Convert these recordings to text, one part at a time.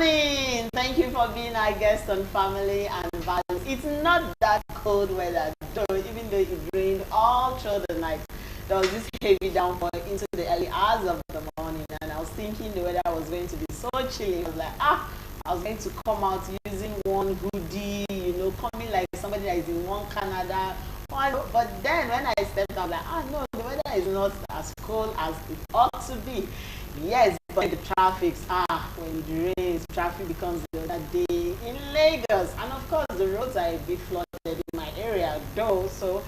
morning. Thank you for being our guest on Family and Values. It's not that cold weather, though, even though it rained all through the night. There was this heavy downpour into the early hours of the morning, and I was thinking the weather was going to be so chilly. I was like, I was going to come out using one hoodie, coming like somebody that is in one Canada. But then when I stepped out, like, no, the weather is not as cold as it ought to be. Yes, but the traffic, when it rains, traffic becomes the other day in Lagos. And of course, the roads are a bit flooded in my area, though. So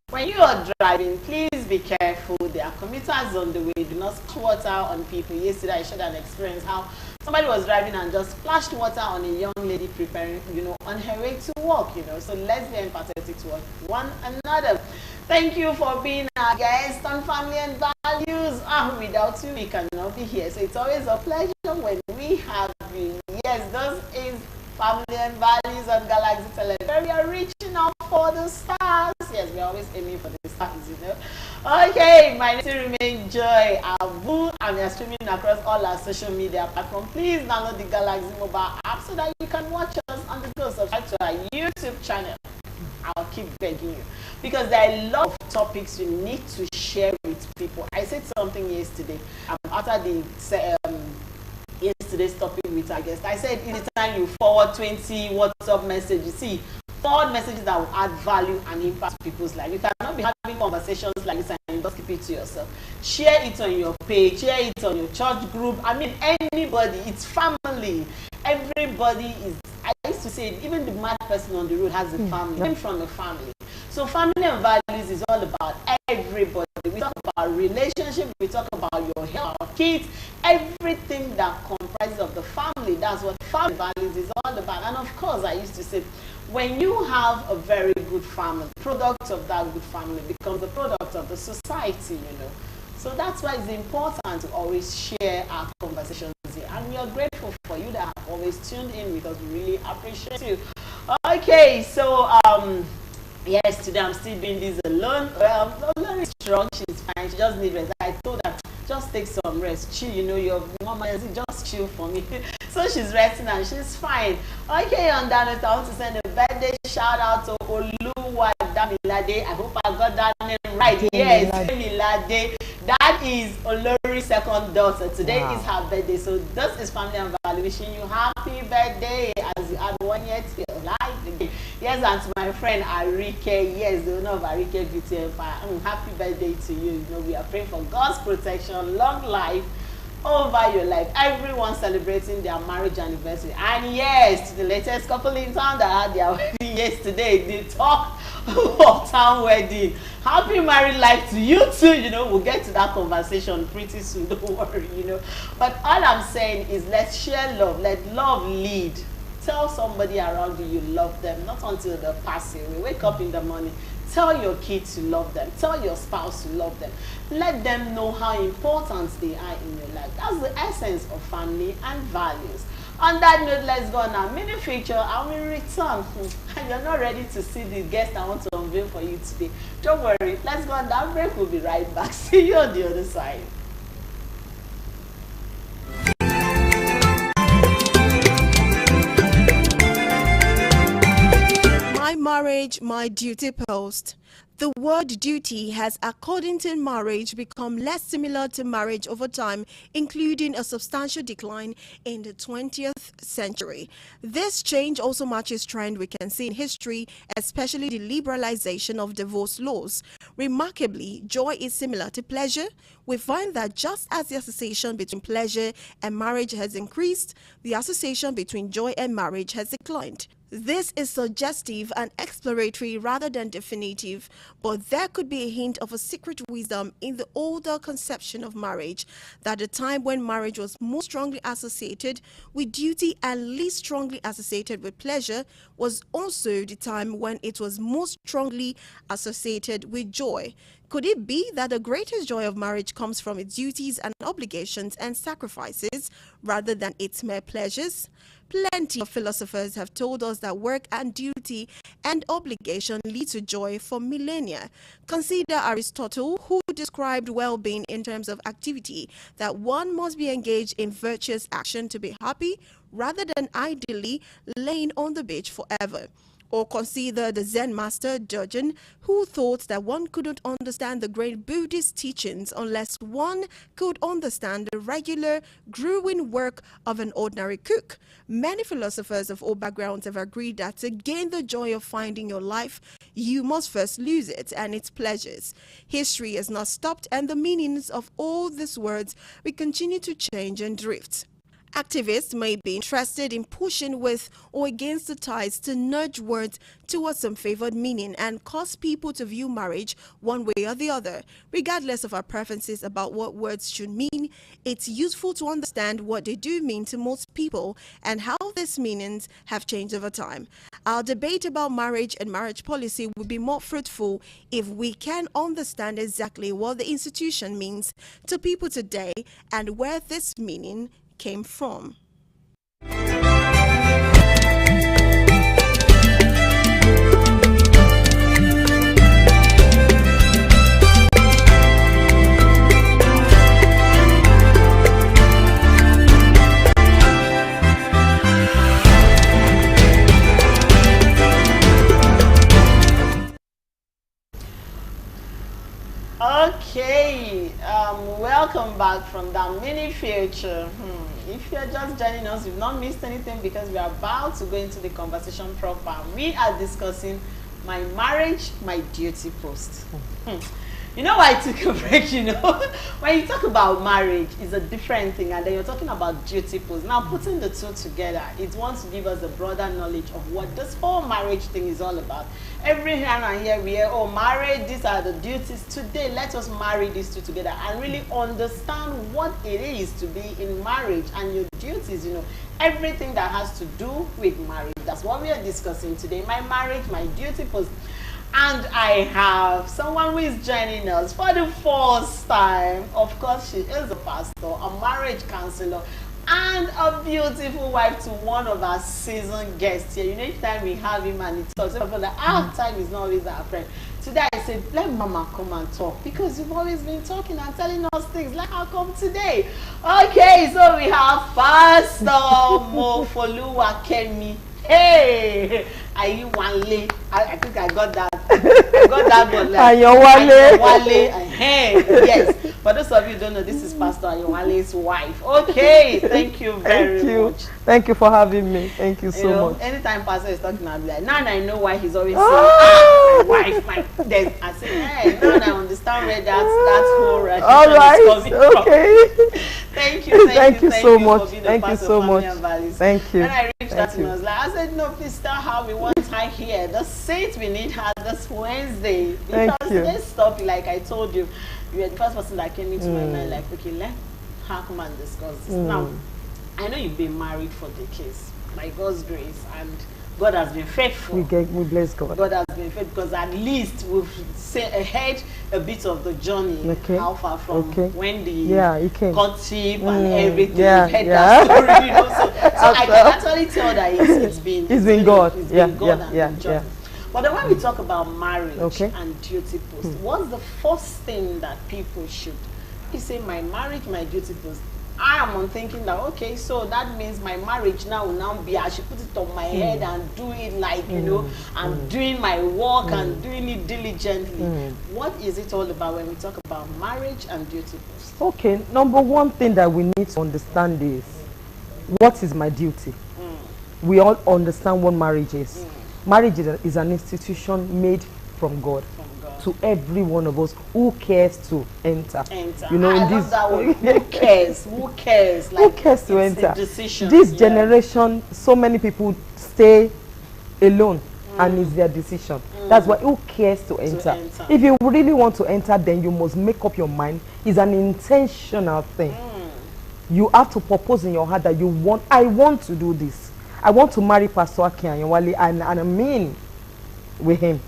when you are driving, please be careful. There are commuters on the way. Do not splash water on people. Yesterday, I shared an experience how somebody was driving and just splashed water on a young lady preparing, on her way to work, So let's be empathetic to one another. Thank you for being our guest on Family and Values. Without you, we cannot be here. So it's always a pleasure when we have you. Yes, this is Family and Values on Galaxy Television. We are reaching out for the stars. Yes, we're always aiming for the stars, Okay, my name remains Joy Abu, and we are streaming across all our social media platforms. Please download the Galaxy mobile app so that you can watch us on the go. Subscribe to our YouTube channel. I'll keep begging you, because there are a lot of topics you need to share with people. I said something yesterday after the yesterday's topic with our guest. I said anytime you forward 20 WhatsApp messages, see, forward messages that will add value and impact people's life. You cannot be having conversations like this and just keep it to yourself. Share it on your page, share it on your church group. I mean, anybody, it's family. Everybody is, I used to say, even the mad person on the road has a family, came from a family. So family and values is all about everybody. We talk about relationship, we talk about your health, kids, everything that comprises of the family. That's what family values is all about. And of course, I used to say, when you have a very good family, product of that good family becomes the product of the society, So that's why it's important to always share our conversations here. And we are grateful for you that have always tuned in, because we really appreciate you. Okay, so yes, today I'm still doing this alone. Well, Olori is strong, she's fine, she just needs rest. I told her, just take some rest, chill, your mama, just chill for me. So she's resting and she's fine. Okay, on that note, I want to send a birthday shout out to Oluwadamilade. I hope I got that name right. Yes, Damilade. That is Olori's second daughter. Today is her birthday. So this is Family and Value wishing you happy birthday as you add 1 year to your life. Yes, and to my friend Arike, yes, the owner of Arike Beauty Empire. Happy birthday to you. We are praying for God's protection, long life over your life. Everyone celebrating their marriage anniversary. And yes, to the latest couple in town that had their wedding yesterday, the talk of town wedding. Happy married life to you too. We'll get to that conversation pretty soon, don't worry, But all I'm saying is, let's share love, let love lead. Tell somebody around you love them, not until they pass away. Wake up in the morning, tell your kids you love them, tell your spouse you love them. Let them know how important they are in your life. That's the essence of family and values. On that note, let's go on our mini feature and we return. And you're not ready to see the guest I want to unveil for you today. Don't worry, let's go on that break. We'll be right back. See you on the other side. My marriage, my duty post. The word duty has, according to marriage, become less similar to marriage over time, including a substantial decline in the 20th century. This change also matches trend we can see in history, especially the liberalization of divorce laws. Remarkably, joy is similar to pleasure. We find that just as the association between pleasure and marriage has increased, the association between joy and marriage has declined. This is suggestive and exploratory rather than definitive, but there could be a hint of a secret wisdom in the older conception of marriage, that the time when marriage was most strongly associated with duty and least strongly associated with pleasure was also the time when it was most strongly associated with joy. Could it be that the greatest joy of marriage comes from its duties and obligations and sacrifices rather than its mere pleasures? Plenty of philosophers have told us that work and duty and obligation lead to joy for millennia. Consider Aristotle, who described well-being in terms of activity, that one must be engaged in virtuous action to be happy, rather than idly laying on the beach forever. Or consider the Zen master Dogen, who thought that one couldn't understand the great Buddhist teachings unless one could understand the regular, grueling work of an ordinary cook. Many philosophers of all backgrounds have agreed that to gain the joy of finding your life, you must first lose it and its pleasures. History has not stopped, and the meanings of all these words will continue to change and drift. Activists may be interested in pushing with or against the tides to nudge words towards some favored meaning and cause people to view marriage one way or the other. Regardless of our preferences about what words should mean, it's useful to understand what they do mean to most people and how these meanings have changed over time. Our debate about marriage and marriage policy will be more fruitful if we can understand exactly what the institution means to people today and where this meaning came from. Okay, welcome back from that mini future. If you're just joining us, you've not missed anything because we are about to go into the conversation proper. We are discussing my marriage, my duty post. You know why I took a break, when you talk about marriage, it's a different thing, and then you're talking about duty post. Now, putting the two together, it wants to give us a broader knowledge of what this whole marriage thing is all about. Every here and here we hear, oh, marriage, these are the duties. Today, let us marry these two together and really understand what it is to be in marriage and your duties, everything that has to do with marriage. That's what we are discussing today. My marriage, my duty post. And I have someone who is joining us for the first time. Of course, she is a pastor, a marriage counselor, and a beautiful wife to one of our seasoned guests here. Each time we have him and he talks, people like, time is not always our friend. Today I said, let Mama come and talk because you've always been talking and telling us things. Let her come today. Okay, so we have Pastor Mofoluwa Kemi. Hey, are you Wanle? I think I got that. I got that one. Ayowale. Hey, yes. For those of you who don't know, this is Pastor Ayowale's wife. Okay, thank you very much. Thank you for having me. Thank you so much. Anytime Pastor is talking, I'll be like, now I know why he's always saying, my wife, I say, hey, now I understand where that whole right, okay. Thank you so much. Thank you so much. Thank you. When I reached out to him, I was like, I said, no, please tell her we want her here. The seat we need her this Wednesday. Because this stuff, like I told you, you were the first person that came into my mind, like, okay, let her come and discuss this. Now, I know you've been married for decades, by God's grace, and God has been faithful. We bless God. God has been faithful because at least we've heard a bit of the journey, how far from when the courtship and everything. We've heard that story, so I can actually tell that it's been God. It's been God and the journey. But then when we talk about marriage and duty post, what's the first thing that people should? You say my marriage, my duty post. I am on thinking that, okay, so that means my marriage now will now be, I should put it on my head and do it like, I'm doing my work and doing it diligently. What is it all about when we talk about marriage and duty post? Okay, number one thing that we need to understand is, what is my duty? We all understand what marriage is. Marriage is an institution made from God. To every one of us who cares to enter. I love that word. Who cares? Who cares? Like, who cares to enter? Decision. This generation, so many people stay alone and it's their decision. That's why who cares to enter? If you really want to enter, then you must make up your mind. It's an intentional thing. You have to propose in your heart that I want to do this. I want to marry Pastor Akin Ayowale and I mean with him.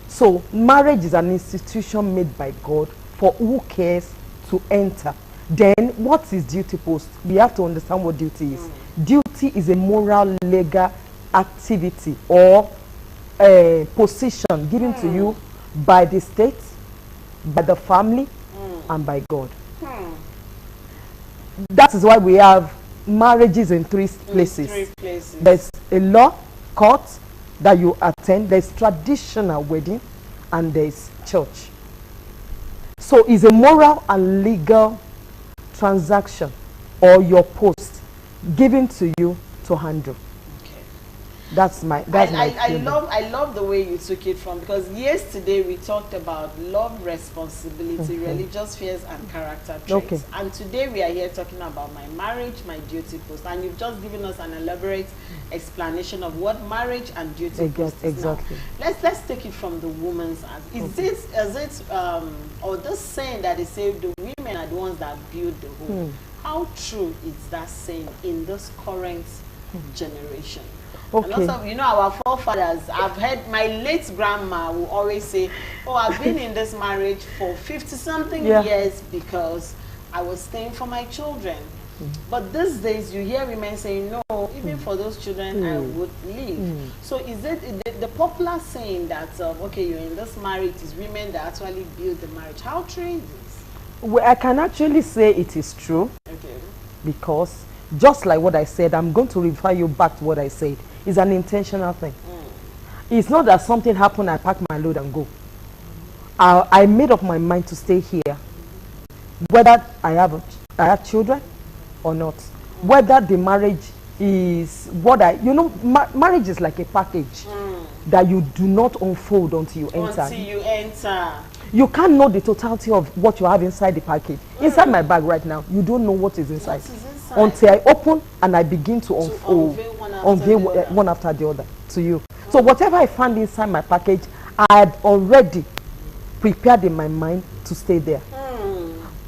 So marriage is an institution made by God for who cares to enter. Then what is duty post? We have to understand what duty is. Duty is a moral, legal activity or a position given to you by the state, by the family, and by God. That is why we have marriages in three places. Three places. There's a law court that you attend, there's traditional wedding, and there's church. So it's a moral and legal transaction or your post given to you to handle. Okay. That's my I love the way you took it from, because yesterday we talked about love, responsibility, religious fears, and character traits. Okay. And today we are here talking about my marriage, my duty post. And you've just given us an elaborate explanation of what marriage and duty post is. Exactly. Now, let's take it from the woman's end. Is it or this saying that they say the women are the ones that build the home? How true is that saying in this current generation? Okay. And also, you know, our forefathers, I've heard my late grandma will always say, oh, I've been in this marriage for 50-something years because I was staying for my children. But these days, you hear women saying, no, even for those children, I would leave. So is it the popular saying that, okay, you're in this marriage, is women that actually build the marriage? How true is this? Well, I can actually say it is true. Okay. Because just like what I said, I'm going to refer you back to what I said. It's an intentional thing. It's not that something happened, I pack my load and go. I made up my mind to stay here, whether I have children or not, whether the marriage is what marriage is like a package that you do not unfold until you enter. Until you enter. You can't know the totality of what you have inside the package. Inside my bag right now, you don't know what is inside. What is inside? Until I open and I begin to unfold, unveil one after the other to you. So whatever I found inside my package, I had already prepared in my mind to stay there.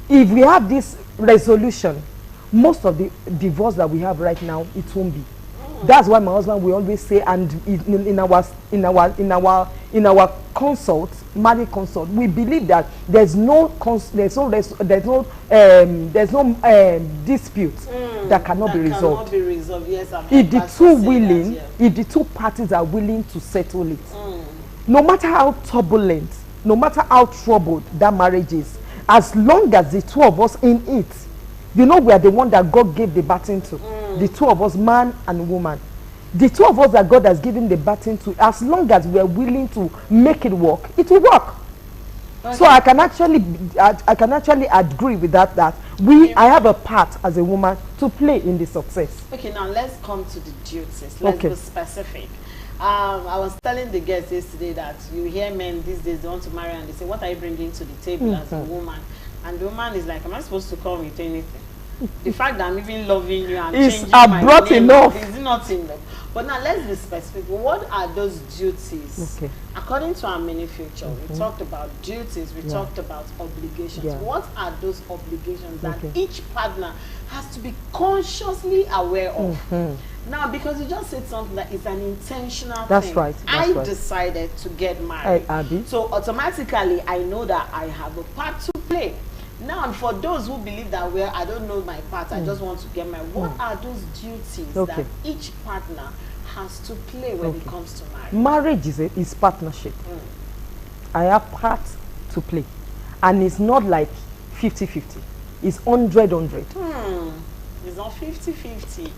If we have this resolution, most of the divorce that we have right now, it won't be. That's why my husband will always say, and in our consult, marriage consult, we believe that there's no dispute that cannot be resolved. Yes, if the two willing, if the two parties are willing to settle it, no matter how turbulent, no matter how troubled that marriage is, as long as the two of us in it, you know, we are the one that God gave the baton to. The two of us, man and woman. The two of us that God has given the baton to, as long as we are willing to make it work, it will work. Okay. So I can actually agree with that. I have a part as a woman to play in the success. Okay, now let's come to the duties. Let's be specific. I was telling the guests yesterday that you hear men these days, they want to marry and they say, what are you bringing to the table as a woman? And the woman is like, am I supposed to come with anything? The fact that I'm even loving you and changing my name is not enough. But now let's be specific. What are those duties? Okay. According to our mini future, we talked about duties, we talked about obligations. What are those obligations that each partner has to be consciously aware of? Now, because you just said something that is an intentional thing. That's right. I decided to get married. So automatically, I know that I have a part to play. Now, for those who believe that, well, I don't know my part, I just want to get married, what are those duties that each partner has to play when it comes to marriage? Marriage is partnership. I have part to play. And it's not like 50-50. It's 100-100. It's not 50-50.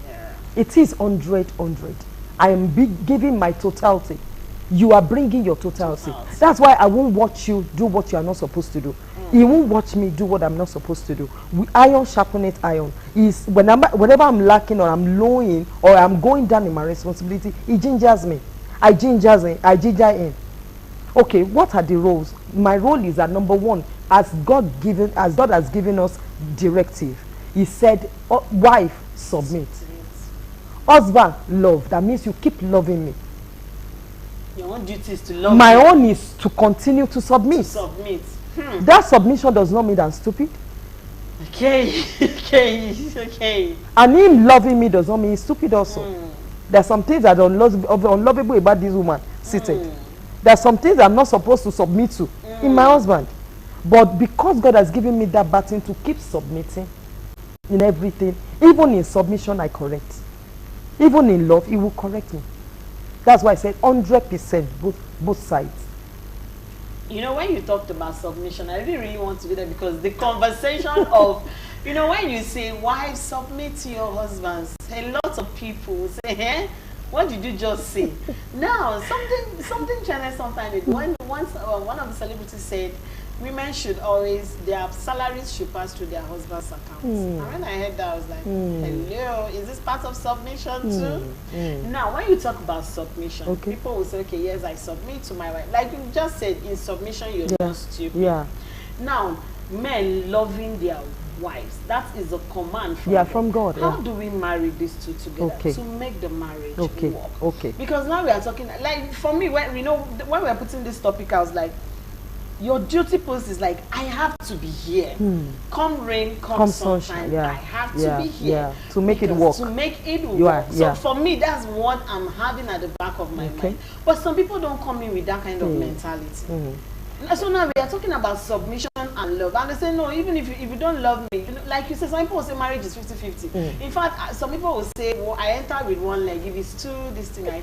Yeah. It is 100-100. I am giving my totality. You are bringing your totality. That's why I won't watch you do what you are not supposed to do. He won't watch me do what I'm not supposed to do. Iron sharpeneth iron. Whenever I'm lacking or I'm lowing or I'm going down in my responsibility, he gingers me. I ginger in. Okay, what are the roles? My role is that number one, as God has given us directive, he said, wife, submit. Husband, love. That means you keep loving me. Your own duty is to love. My own is to continue to submit. That submission does not mean I'm stupid. Okay. And him loving me does not mean he's stupid also. There are some things that are unlovable about this woman seated. There are some things I'm not supposed to submit to in my husband. But because God has given me that baton to keep submitting in everything, even in submission, I correct. Even in love, he will correct me. That's why I said 100% both sides. You know, when you talked about submission, I didn't really want to be there because the conversation of You know, when you say, wives, submit to your husbands, a lot of people will say, eh? What did you just say? Now, something challenged sometimes. When once one of the celebrities said, women should always, their salaries should pass through their husband's accounts. And when I heard that, I was like, hello, is this part of submission too? Now, when you talk about submission, people will say, okay, yes, I submit to my wife. Like you just said, in submission, you're not stupid. Yeah. Now, men loving their wives, that is a command from God. How do we marry these two together to make the marriage work? Because now we are talking, like for me, when we are putting this topic, I was like, your duty post is like, I have to be here. Come rain, come sunshine, I have to be here to make it work. To make it work. So for me, that's what I'm having at the back of my mind. But some people don't come in with that kind of mentality. So now we are talking about submission and love, and they say no, even if you don't love me, like you said, some people will say marriage is 50-50. In fact, some people will say, well, I enter with one leg, if it's two, this thing, I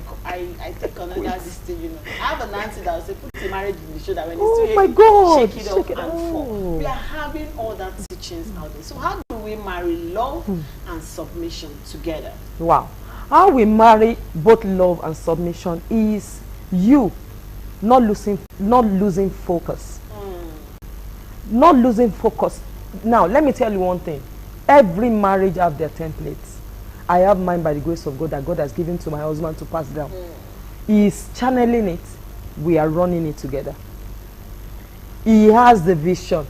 take another this thing, you know. I have an auntie that will say, put the marriage in the show that when it's too heavy, shake it off and fall. We are having all that teachings out there. So how do we marry love and submission together? Wow. How we marry both love and submission is you not losing focus. Not losing focus. Now, let me tell you one thing. Every marriage have their templates. I have mine by the grace of God that God has given to my husband to pass down. He is channeling it. We are running it together. He has the vision.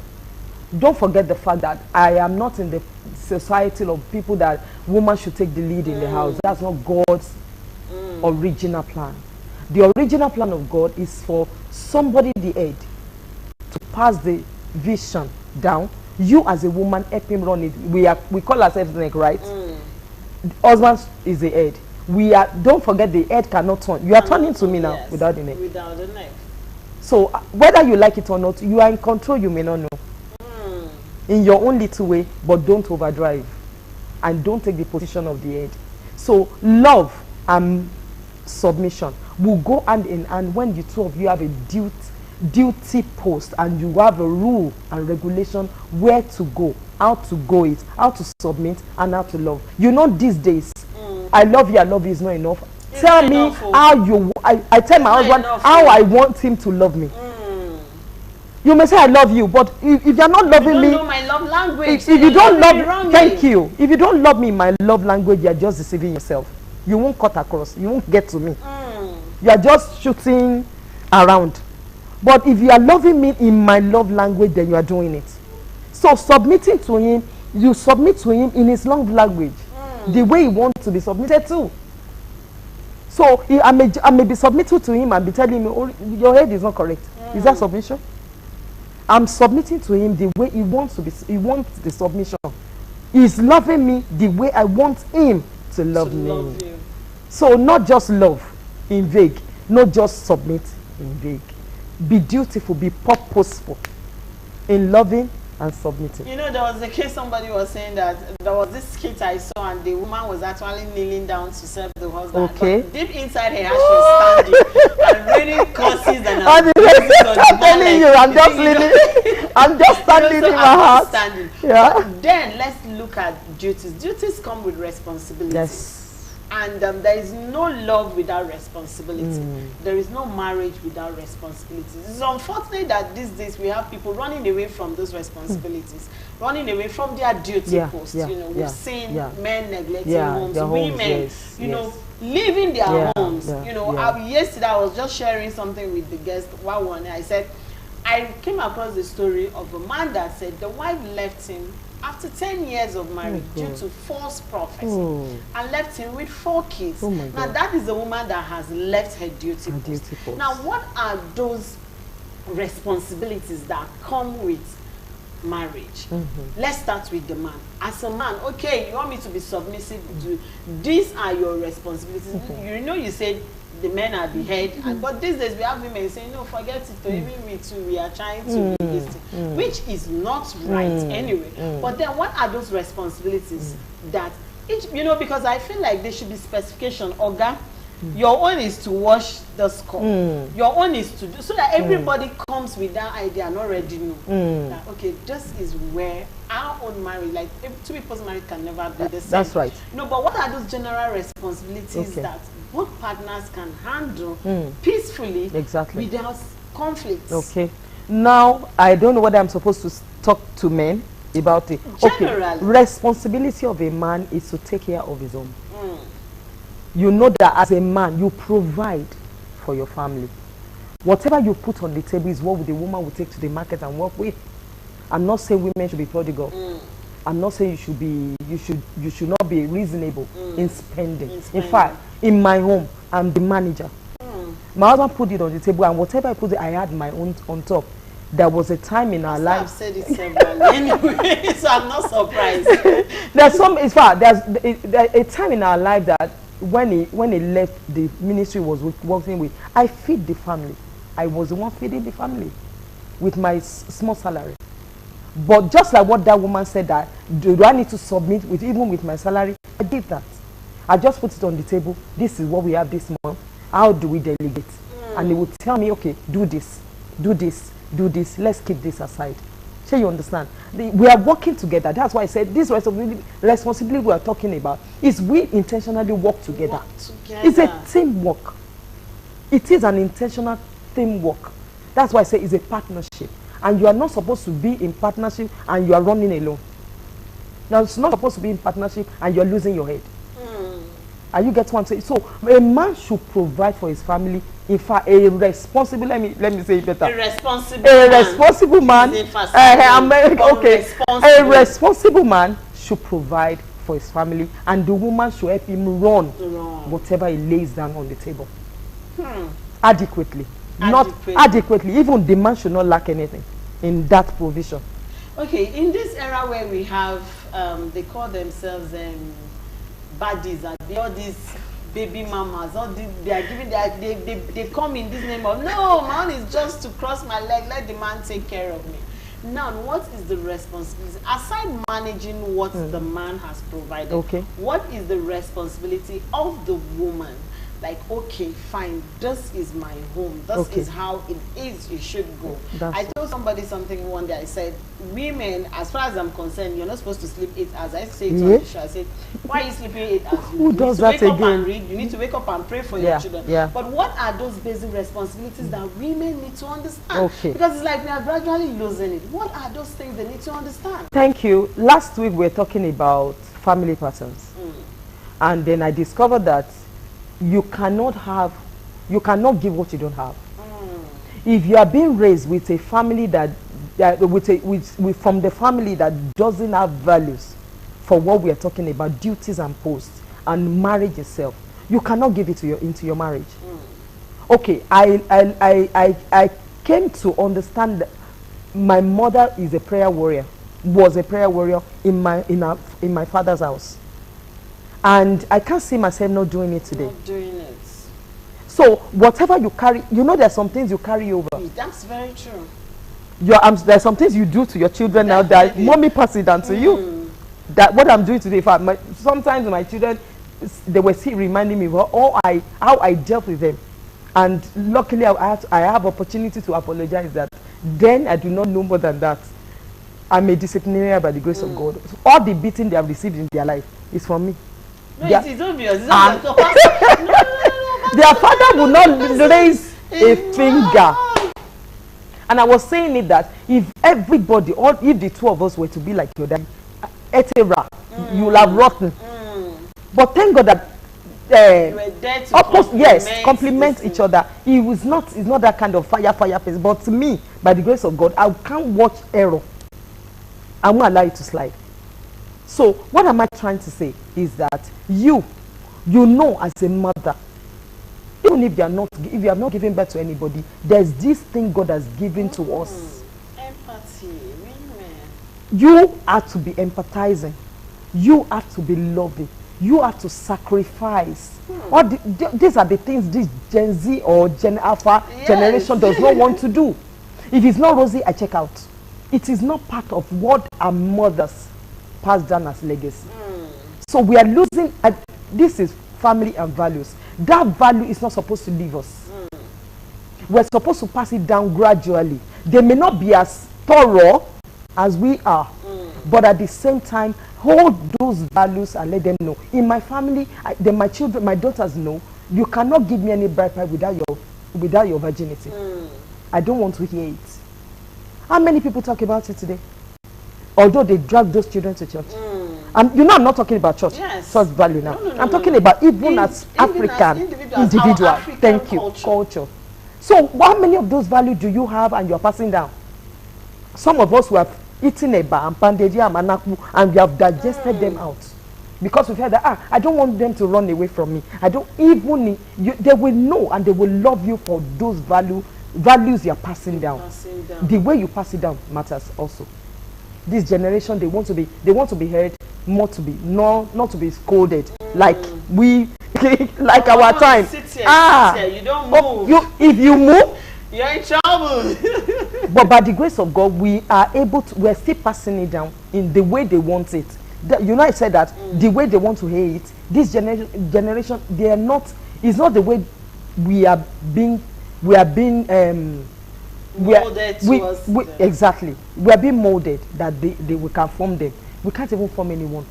Don't forget the fact that I am not in the society of people that woman should take the lead in the house. That's not God's original plan. The original plan of God is for somebody, the head, to pass the vision down. You as a woman help him run it. We call ourselves neck, right? Husband is the head. Don't forget the head cannot turn. You are turning to me now without the neck. Without the neck. So whether you like it or not, you are in control. You may not know. In your own little way, but don't overdrive, and don't take the position of the head. So love and submission will go hand in hand when the two of you have a duty post, and you have a rule and regulation where to go, how to go it, how to submit, and how to love. You know, these days, I love you is not enough. Tell me how you. I tell my husband how I want him to love me. You may say I love you, but if you're not loving me, you don't know my love language. If you don't love, thank you. If you don't love me in my love language, you're just deceiving yourself. You won't cut across. You won't get to me. You are just shooting around. But if you are loving me in my love language, then you are doing it. So submitting to him, you submit to him in his love language, the way he wants to be submitted to. So I may be submitting to him and be telling him, oh, your head is not correct. Is that submission? I'm submitting to him the way he wants to be. He wants the submission. He's loving me the way I want him to love me. So not just love in vague, not just submit in vague. Be dutiful, be purposeful in loving and submitting. You know, there was a case somebody was saying that there was this skit I saw, and the woman was actually kneeling down to serve the husband. Okay. But deep inside her, she was standing and reading curses and I'm telling you, I'm just leaning. I'm just standing in my house. Yeah. But then let's look at duties. Duties come with responsibilities. Yes. And there is no love without responsibility. There is no marriage without responsibilities. It's unfortunate that these days we have people running away from those responsibilities, running away from their duty posts. You know, we've seen men neglecting homes, women, you know, leaving their homes. You know, yesterday I was just sharing something with the guest. I said, I came across the story of a man that said the wife left him after 10 years of marriage due to false prophecy and left him with 4 kids. Now that is a woman that has left her duty post. Now what are those responsibilities that come with marriage? Let's start with the man. As a man, okay, you want me to be submissive to, these are your responsibilities. You know, you said the men are the head, but these days we have women saying, no, forget it, even me too, we are trying to be this thing, which is not right anyway. But then what are those responsibilities that each, you know, because I feel like there should be specification. Oga, Your own is to wash the skull. Your own is to do, so that everybody comes with that idea and already know that, okay, this is where our own marriage, like if two people's marriage can never be the same. That's right. No, but what are those general responsibilities that both partners can handle peacefully without conflicts? Okay. Now, I don't know whether I'm supposed to talk to men about it. Generally. Okay. Responsibility of a man is to take care of his own. You know that as a man, you provide for your family. Whatever you put on the table is what the woman will take to the market and work with. I'm not saying women should be prodigal. I'm not saying you should not be reasonable in spending. In fact, in my home, I'm the manager. My husband put it on the table, and whatever I put, I had my own on top. There was a time in our life. I've said it several anyway, so I'm not surprised. There's a time in our life that when he left the ministry was working with, I feed the family. I was the one feeding the family with my small salary. But just like what that woman said, that do I need to submit with even with my salary? I did that. I just put it on the table. This is what we have this month. How do we delegate? And he would tell me, okay, do this, do this, do this. Let's keep this aside. So you understand? We are working together. That's why I said this responsibility we are talking about is we intentionally work together. It's a teamwork. It is an intentional teamwork. That's why I say it's a partnership. And you are not supposed to be in partnership and you are running alone. Now, it's not supposed to be in partnership and you're losing your head. Are you get what I'm saying? So a man should provide for his family. In fact, a responsible, let me say it better. A responsible man. A responsible man should provide for his family, and the woman should help him run whatever he lays down on the table. Adequately. Not adequately. Even the man should not lack anything in that provision. Okay, in this era where we have, they call themselves baddies, and all these baby mamas, all these, they are giving they come in this name of, no, man is just to cross my leg, let the man take care of me. Now, what is the responsibility aside managing what the man has provided? What is the responsibility of the woman? Like, okay, fine, this is my home. This is how it is. You should go. I told somebody something one day. I said, women, as far as I'm concerned, you're not supposed to sleep 8 hours. I say it on the show. I said, why are you sleeping 8 hours? Who does that again? You need to wake up and read. You need to wake up and pray for your children. But what are those basic responsibilities that women need to understand? Because it's like they are gradually losing it. What are those things they need to understand? Thank you. Last week we were talking about family patterns, and then I discovered that you cannot give what you don't have. If you are being raised with a family from the family that doesn't have values for what we are talking about, duties and posts and marriage itself, you cannot give it into your marriage. Okay, I came to understand that my mother is a prayer warrior, was a prayer warrior in my father's house. And I can't see myself not doing it today. Not doing it. So whatever you carry, you know there's some things you carry over. That's very true. There's some things you do to your children now that mommy pass it down to you. That what I'm doing today, in fact, sometimes my children, they were still reminding me how I dealt with them. And luckily I have opportunity to apologize that then I do not know more than that. I'm a disciplinarian by the grace of God. So all the beating they have received in their life is from me. No, it's obvious. It's obvious. Their father would not raise a finger. And I was saying it that if everybody, or if the two of us were to be like your dad, etc., you will have rotten. But thank God that complement each other. It's not that kind of fire face. But to me, by the grace of God, I can't watch error. I won't allow it to slide. So what am I trying to say is that you know as a mother, even if you have not given birth to anybody, there's this thing God has given to us. Empathy, women. You have to be empathizing. You have to be loving. You have to sacrifice. These are the things this Gen Z or Gen Alpha generation does not want to do. If it's not Rosie, I check out. It is not part of what our mothers passed down as legacy. So we are losing. This is family and values. That value is not supposed to leave us. We're supposed to pass it down gradually. They may not be as thorough as we are, but at the same time, hold those values and let them know. In my family, then my children, my daughters know, you cannot give me any bride price without your virginity. I don't want to hear it. How many people talk about it today? Although they drag those children to church. You know, I'm not talking about church, church value now. No, I'm talking about even as African individual. African Thank you, culture. So how many of those values do you have and you're passing down? Some of us who have eaten eba and pandeji and manaku and we have digested them out. Because we've heard that, I don't want them to run away from me. I don't even, they will know and they will love you for those values you're passing down. The way you pass it down matters also. This generation, they want to be heard, not to be scolded. Like we, like our time. Sit here, you don't move. If you move, you're in trouble. But by the grace of God, we're still passing it down in the way they want it. I said that the way they want to hear it, this generation, it's not the way we are being exactly. We are being molded that we can form them. We can't even form anyone.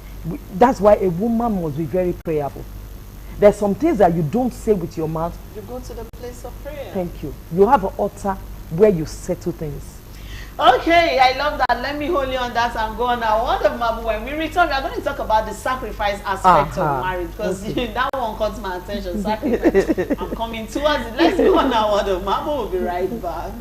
That's why a woman must be very prayerful. There's some things that you don't say with your mouth. You go to the place of prayer. Thank you. You have an altar where you settle things. Okay, I love that. Let me hold you on that and go on our word of mouth. When we return, we are going to talk about the sacrifice aspect of marriage, because that one caught my attention. Sacrifice. I'm coming towards it. Let's go on our word of mouth. We'll be right back.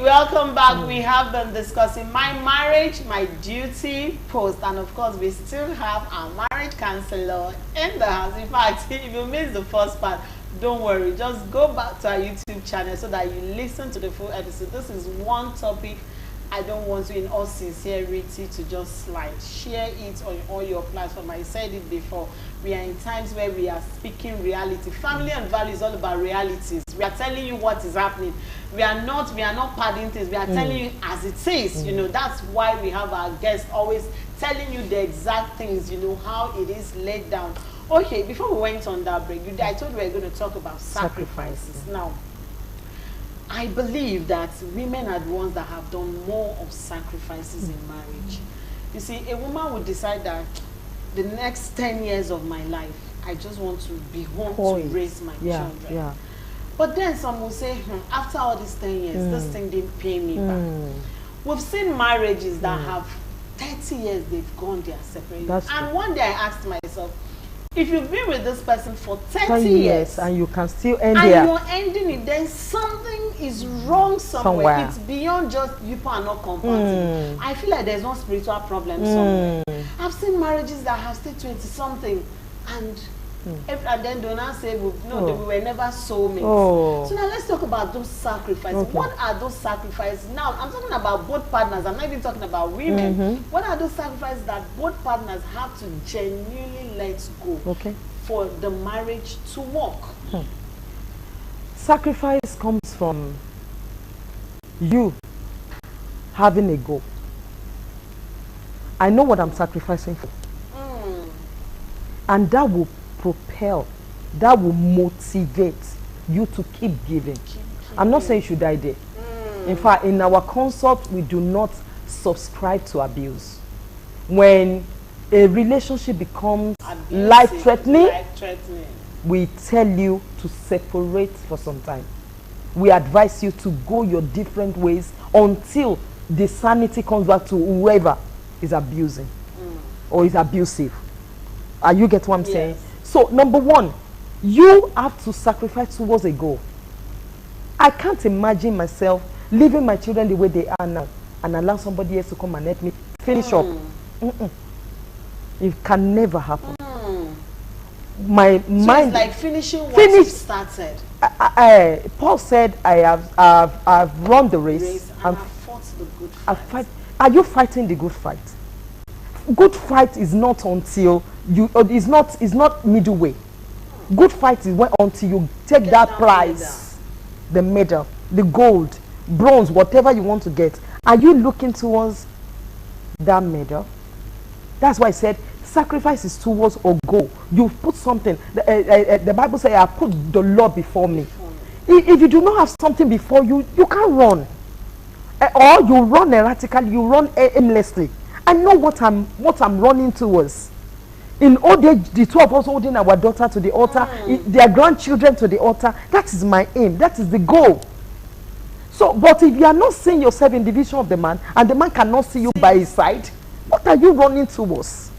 Welcome back. We have been discussing my marriage, my duty, post, and of course we still have our marriage counselor in the house. In fact, if you missed the first part, don't worry, just go back to our YouTube channel so that you listen to the full episode. This is one topic I don't want you, in all sincerity, to just share it on all your platforms. I said it before. We are in times where we are speaking reality. Family and value is all about realities. We are telling you what is happening. We are not padding things. We are telling you as it is. You know, that's why we have our guests always telling you the exact things, you know, how it is laid down. Okay, before we went on that break, I told you we were going to talk about sacrifices. Now, I believe that women are the ones that have done more of sacrifices in marriage. You see, a woman would decide that the next 10 years of my life, I just want to be home to raise my children. Yeah. But then some will say, after all these 10 years, this thing didn't pay me back. We've seen marriages that have 30 years, they've gone their separate ways. And one day I asked myself, if you've been with this person for 30 years and you can still end and there, you're ending it, then something is wrong somewhere. It's beyond just you people are not compatible. I feel like there's no spiritual problem somewhere. I've seen marriages that have stayed 20-something and then do not say, we were never soulmates. So now let's talk about those sacrifices. What are those sacrifices? Now, I'm talking about both partners. I'm not even talking about women. What are those sacrifices that both partners have to genuinely let go for the marriage to work? Sacrifice comes from you having a goal. I know what I'm sacrificing for. And that will propel, that will motivate you to keep giving. I'm not saying you should die there. In fact, in our consult, we do not subscribe to abuse. When a relationship becomes life-threatening, we tell you to separate for some time. We advise you to go your different ways until the sanity comes back to whoever is abusing or is abusive. Are you get what I'm saying? So, number one, you have to sacrifice towards a goal. I can't imagine myself leaving my children the way they are now and allow somebody else to come and help me finish up. It can never happen. My mind is like finishing what you started. Paul said, I've run the race and I've fought the good fight. Are you fighting the good fight? Good fight is not until you is not middle way. Good fight is when until you take that prize, the medal, the gold, bronze, whatever you want to get. Are you looking towards that medal? That's why I said sacrifice is towards a goal. You put something. The Bible says, I put the Lord before me. If you do not have something before you, you can't run. Or you run erratically, you run aimlessly. I know what I'm running towards. In old age, the two of us holding our daughter to the altar, their grandchildren to the altar. That is my aim. That is the goal. So, but if you are not seeing yourself in the vision of the man, and the man cannot see you by his side, what are you running towards?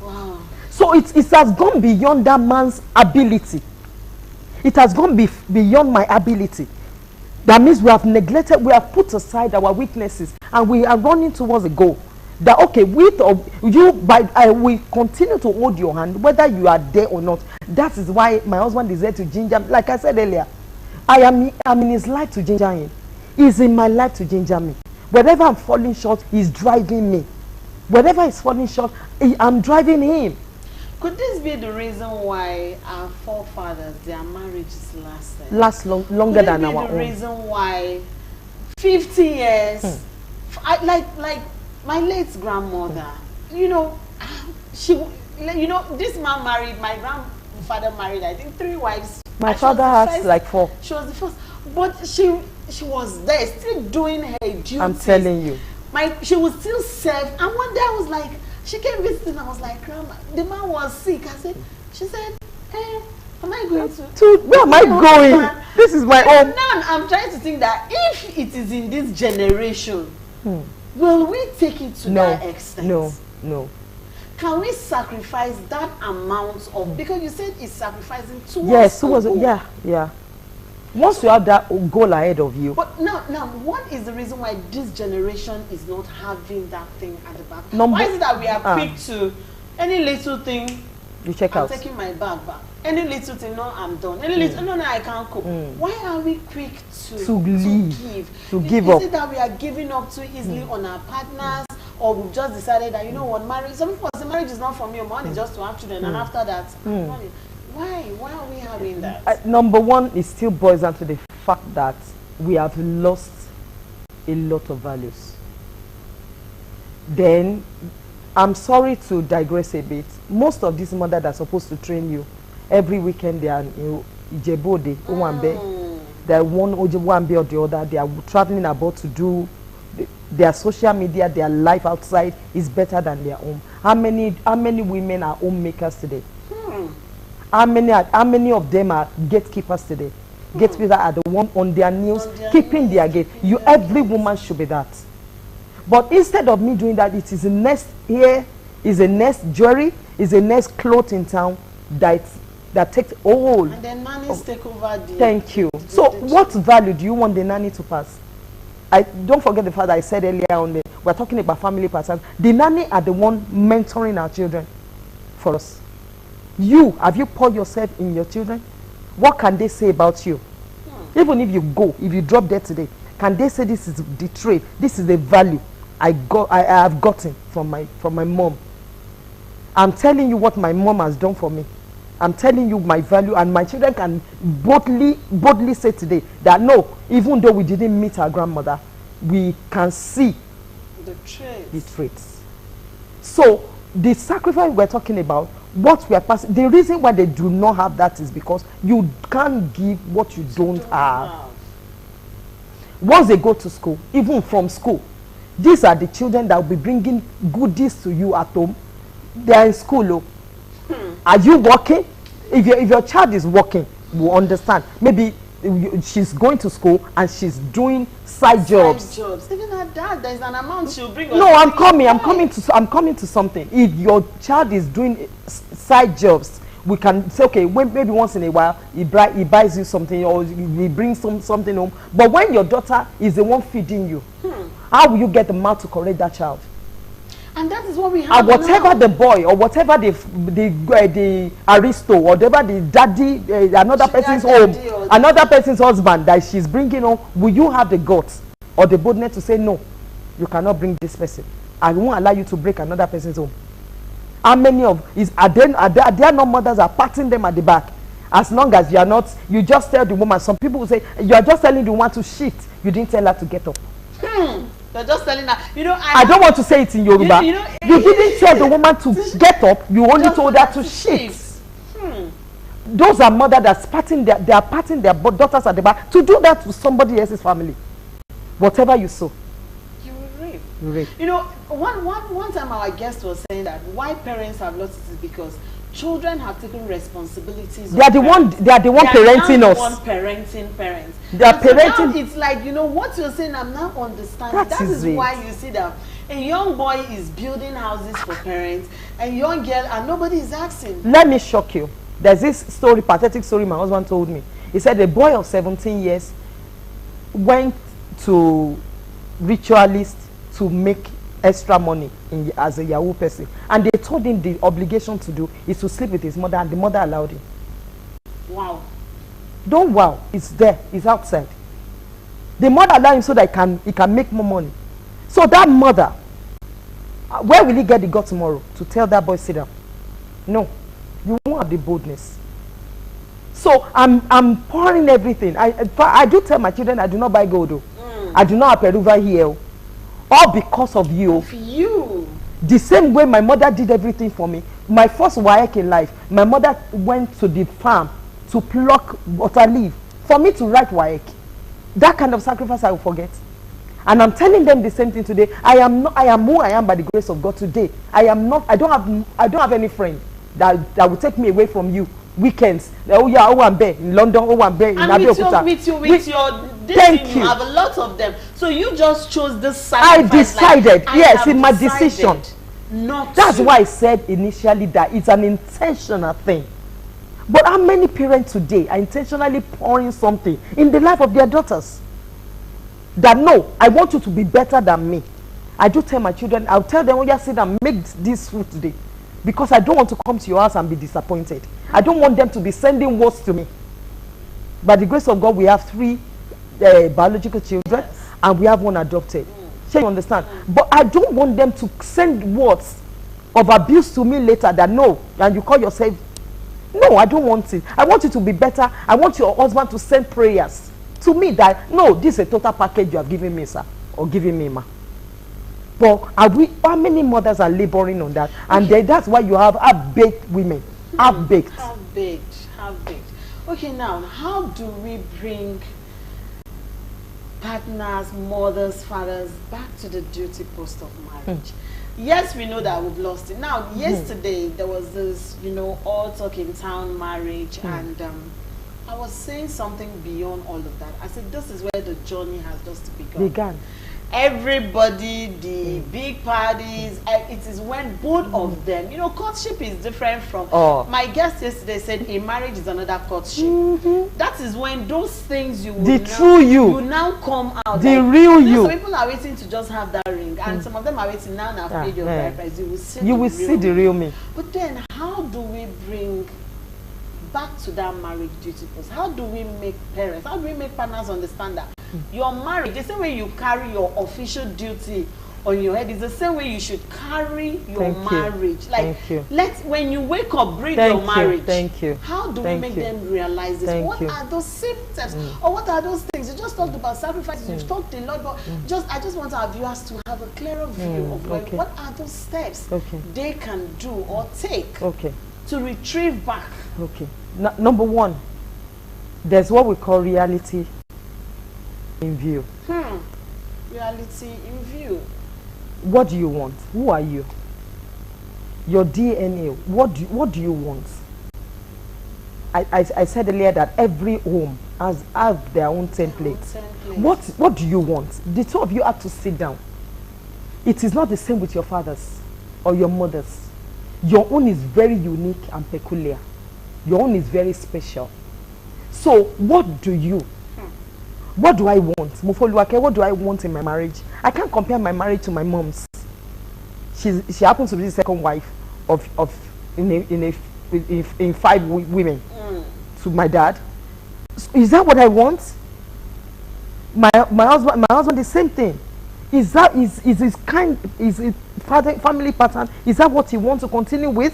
Wow. So it has gone beyond that man's ability. It has gone beyond my ability. That means we have neglected, we have put aside our weaknesses, and we are running towards a goal. That okay, with or you, I will continue to hold your hand, whether you are there or not. That is why my husband is there to ginger me. Like I said earlier, I'm in his life to ginger him. He's in my life to ginger me. Wherever I'm falling short, he's driving me. Wherever he's falling short, I'm driving him. Could this be the reason why our forefathers, their marriages lasted? Longer than our own. Could it be the reason why 50 years, like my late grandmother, you know, this man married, my grandfather married, I think 3 wives. My father has like 4. She was the first, but she was there, still doing her duties. I'm telling you. She was still serve, and one day I was like, she came visiting, I was like, Grandma, the man was sick. She said, am I going to where am I going? This is my own. Now I'm trying to think that if it is in this generation, will we take it to that extent? No. Can we sacrifice that amount of, because you said it's sacrificing towards yeah. Once you have that goal ahead of you. But now, what is the reason why this generation is not having that thing at the back? Why is it that we are quick to any little thing? You check out. I'm taking my bag back. Any little thing, no, I'm done. Any little, no, I can't cook. Why are we quick to give up? Is it that we are giving up too easily on our partners, or we've just decided that, you know what, marriage? Some people say marriage is not for me. Money is just to have children, and after that, money. Why are we having that? Number one, it still boils down to the fact that we have lost a lot of values. Then, I'm sorry to digress a bit. Most of these mothers that are supposed to train you, every weekend they are in Ijebode, Owambe. They're one Ojewambe or the other. They are traveling about to do their social media, their life outside is better than their own. How many women are homemakers today? How many of them are gatekeepers today? Gatekeepers are the one on their knees, keeping their gate. Every woman should be that. But instead of me doing that, it is a next hair, is a next jewelry, is a next cloth in town that takes all. And then nannies take over the. Thank you. So what value do you want the nanny to pass? Don't forget the fact that I said earlier on, we're talking about family patterns. The nanny are the one mentoring our children for us. Have you poured yourself in your children? What can they say about you? Even if you drop dead today, can they say this is the trait, this is the value I have gotten from my mom? I'm telling you what my mom has done for me. I'm telling you my value, and my children can boldly say today that no, even though we didn't meet our grandmother, we can see the traits. So the sacrifice we're talking about, what we are passing, the reason why they do not have that is because you can't give what you don't have. Once they go to school, even from school, these are the children that will be bringing goodies to you at home. They are in school. Are you working? If your child is working, you understand. Maybe she's going to school and she's doing side jobs. Even at that, there's an amount she'll bring. No, I'm coming to something. If your child is doing side jobs, we can say, okay, maybe once in a while he buys you something, or he brings something home. But when your daughter is the one feeding you, how will you get the mouth to correct that child? And that is what we have. And whatever the boy, or whatever the aristo, or whatever the daddy, another person's home, another person's husband that she's bringing home, will you have the guts or the boldness to say, no, you cannot bring this person, I won't allow you to break another person's home? How many are there not mothers are patting them at the back? As long as you are not, you just tell the woman. Some people will say, you are just telling the woman to shift, you didn't tell her to get up. You're just telling her, I don't want to say it in Yoruba. You didn't tell the woman to get up, you only told her to shift. Those are mothers that are patting their daughters at the back to do that to somebody else's family. Whatever you sow, you will reap. You reap. You know, one time our guest was saying that why parents have lost it is because children have taken responsibilities. They are the one parenting us. Parenting parents. They are parenting. So now it's like, you know, what you're saying, I'm now understanding. That is why you see that a young boy is building houses for parents, a young girl, and nobody is asking. Let me shock you. There's this story, pathetic story my husband told me. He said a boy of 17 years went to ritualist to make extra money as a Yahoo person, and they told him the obligation to do is to sleep with his mother, and the mother allowed him. Wow. Don't wow, it's there, it's outside. The mother allowed him so that he can make more money. So that mother, where will he get the gut tomorrow to tell that boy, sit down? No, you won't have the boldness. So I'm pouring everything. I do tell my children I do not buy gold. I do not have Peruva here. All because of you. Of you. The same way my mother did everything for me. My first WAEC in life, my mother went to the farm to pluck water leaf for me to write WAEC. That kind of sacrifice I will forget. And I'm telling them the same thing today. I am who I am by the grace of God today. I don't have any friend that will take me away from you. Weekends. Oh yeah, Owambe in London, Owambe in Abeokuta. With your you have a lot of them. So you just chose this sacrifice. I decided, yes, in my decision. That's why I said initially that it's an intentional thing. But how many parents today are intentionally pouring something in the life of their daughters? That no, I want you to be better than me. I do tell my children, I'll tell them, oh yeah, sit and make this food today. Because I don't want to come to your house and be disappointed. I don't want them to be sending words to me. By the grace of God, we have 3 biological children, and we have 1 adopted. So you understand? But I don't want them to send words of abuse to me later that no, and you call yourself. No, I don't want it. I want you to be better. I want your husband to send prayers to me that no, this is a total package you have given me, sir, or giving me, ma. But how many mothers are laboring on that? And that's why you have half-baked women. Half-baked. Half-baked. Okay, now, how do we bring partners, mothers, fathers back to the duty post of marriage? Yes, we know that we've lost it. Now, yesterday, there was this, you know, all talk in town marriage, and I was saying something beyond all of that. I said, this is where the journey has just begun. Everybody, the big parties, it is when both of them, you know, courtship is different from, my guest yesterday said a marriage is another courtship. That is when those things you now come out. The real you. Some people are waiting to just have that ring, and some of them are waiting now and have paid your bride price. You will see the real me. But then, how do we bring back to that marriage duty post? How do we make parents, how do we make partners understand that your marriage, the same way you carry your official duty on your head, is the same way you should carry your marriage. Like, when you wake up, breathe your marriage. How do we make them realize this? What are those symptoms, or what are those things? You just talked about sacrifices, you've talked a lot, but I just want our viewers to have a clearer view of what are those steps they can do or take to retrieve back. Number 1, there's what we call reality in view. Reality in view. What do you want? Who are you? Your DNA. What do you want? I said earlier that every home has their own template. What do you want? The two of you have to sit down. It is not the same with your fathers or your mothers. Your own is very unique and peculiar. Your own is very special. So what do you? What do I want? Mofoluwake, what do I want in my marriage? I can't compare my marriage to my mom's. She happens to be the second wife in 5 women to my dad. Is that what I want? My husband the same thing. Is his family pattern? Is that what he wants to continue with?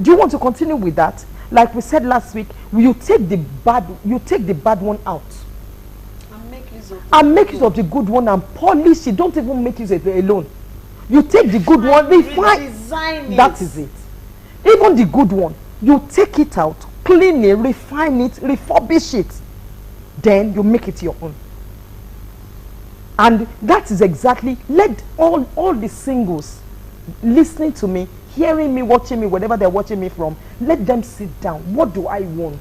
Do you want to continue with that? Like we said last week, you take the bad one out. And make use of the good one and polish it. Don't even make use of it alone. You take the good one, refine it. That is it. Even the good one, you take it out, clean it, refine it, refurbish it. Then you make it your own. And that is exactly, let all the singles listening to me, hearing me, watching me, whatever they're watching me from, let them sit down. What do I want?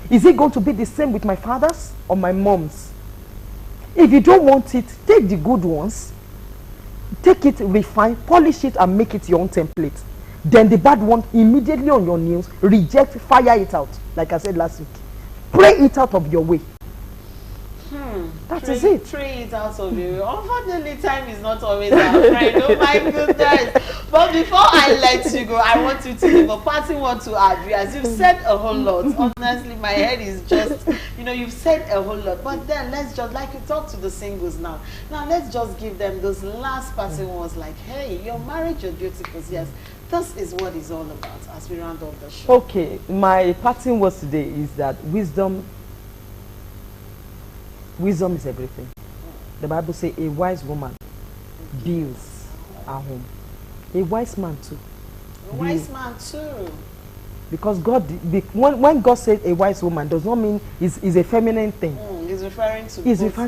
Is it going to be the same with my fathers or my moms? If you don't want it, take the good ones, take it, refine, polish it, and make it your own template. Then the bad one, immediately on your knees, reject, fire it out. Like I said last week. Pray it out of your way. That is it. Pray it out of your way. Unfortunately, time is not always our friend. Oh my goodness. But before I let you go, I want you to leave a parting word to Adria. You've said a whole lot. Honestly, my head is just, you've said a whole lot. But then let's just, like you talk to the singles now. Now let's just give them those last parting words like, hey, your marriage, your beautiful, yes. This is what it's all about as we round off the show. Okay, my parting words today is that wisdom is everything. The Bible says a wise woman builds her home. A wise man too. A wise man too. Because when God said a wise woman, does not mean it's a feminine thing. He's referring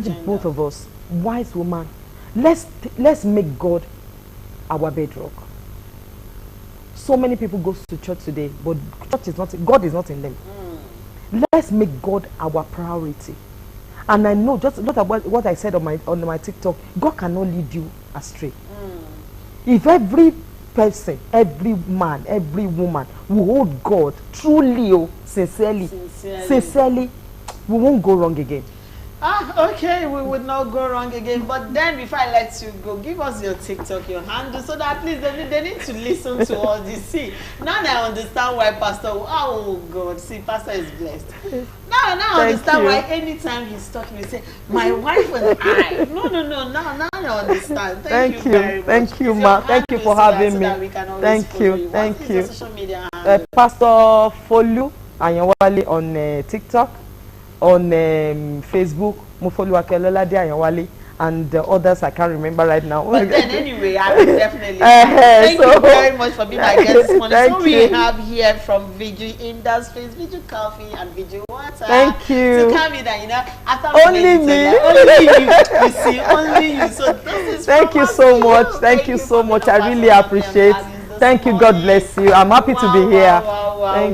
to both of us. Wise woman. Let's make God our bedrock. So many people go to church today, but God is not in them. Let's make God our priority. And I know, just not about what I said on my TikTok, God cannot lead you astray. If every person, every man, every woman will hold God truly, sincerely, we won't go wrong again. Okay, we would not go wrong again. But then before I let you go, give us your TikTok, your handle, so that please they need to listen to all this. See, now I understand why Pastor, oh God, see, Pastor is blessed. Now I understand why anytime he's talking, he say, my wife and I. No, now I understand. Thank you very much. Thank you, Ma. Thank you for having me. Thank you. Social media Pastor Folu Ayanwale on TikTok. On Facebook, Mofoluwake Ololade Ayanwale, and others I can't remember right now. But then anyway, I will definitely thank you very much for being my guest this morning. So we have here from Viju Industries, Viju Coffee and Viju Water. Thank you. To come in and after only me. Only you. You see, only you. So this is thank you so much. Thank you so much. I really appreciate. Thank you. God bless you. I'm happy to be here. Thank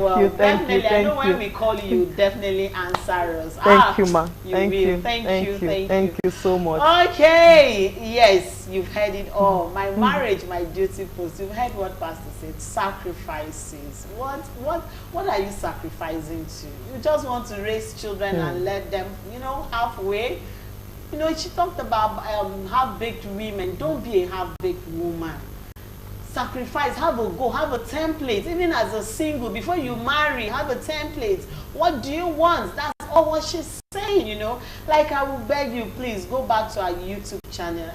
you. I know when we call you, definitely answer us. Thank you, ma. Thank you so much. Okay. Yes, you've heard it all. My marriage, my duty post. You've heard what Pastor said. Sacrifices. What are you sacrificing to? You just want to raise children and let them, halfway. She talked about half-baked women. Don't be a half-baked woman. Sacrifice, have a goal, have a template. Even as a single, before you marry, have a template. What do you want? That's all what she's saying, Like, I will beg you, please go back to our YouTube channel.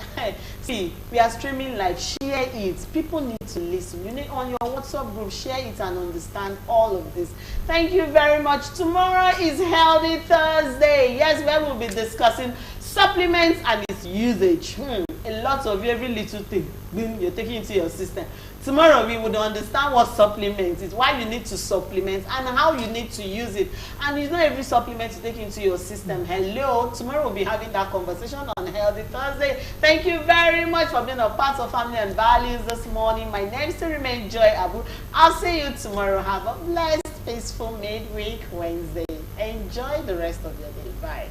See, we are streaming live. Share it. People need to listen. You need on your WhatsApp group, share it and understand all of this. Thank you very much. Tomorrow is Healthy Thursday. Yes, where we'll be discussing Supplements and its usage. A lot of every little thing you're taking into your system. Tomorrow we would understand what supplements is, why you need to supplement, and how you need to use it. And it's not every supplement you take into your system. Hello, tomorrow we'll be having that conversation on Healthy Thursday. Thank you very much for being a part of Family and Values this morning. My name still remains Joy Abu. I'll see you tomorrow. Have a blessed, peaceful midweek Wednesday. Enjoy the rest of your day. Bye.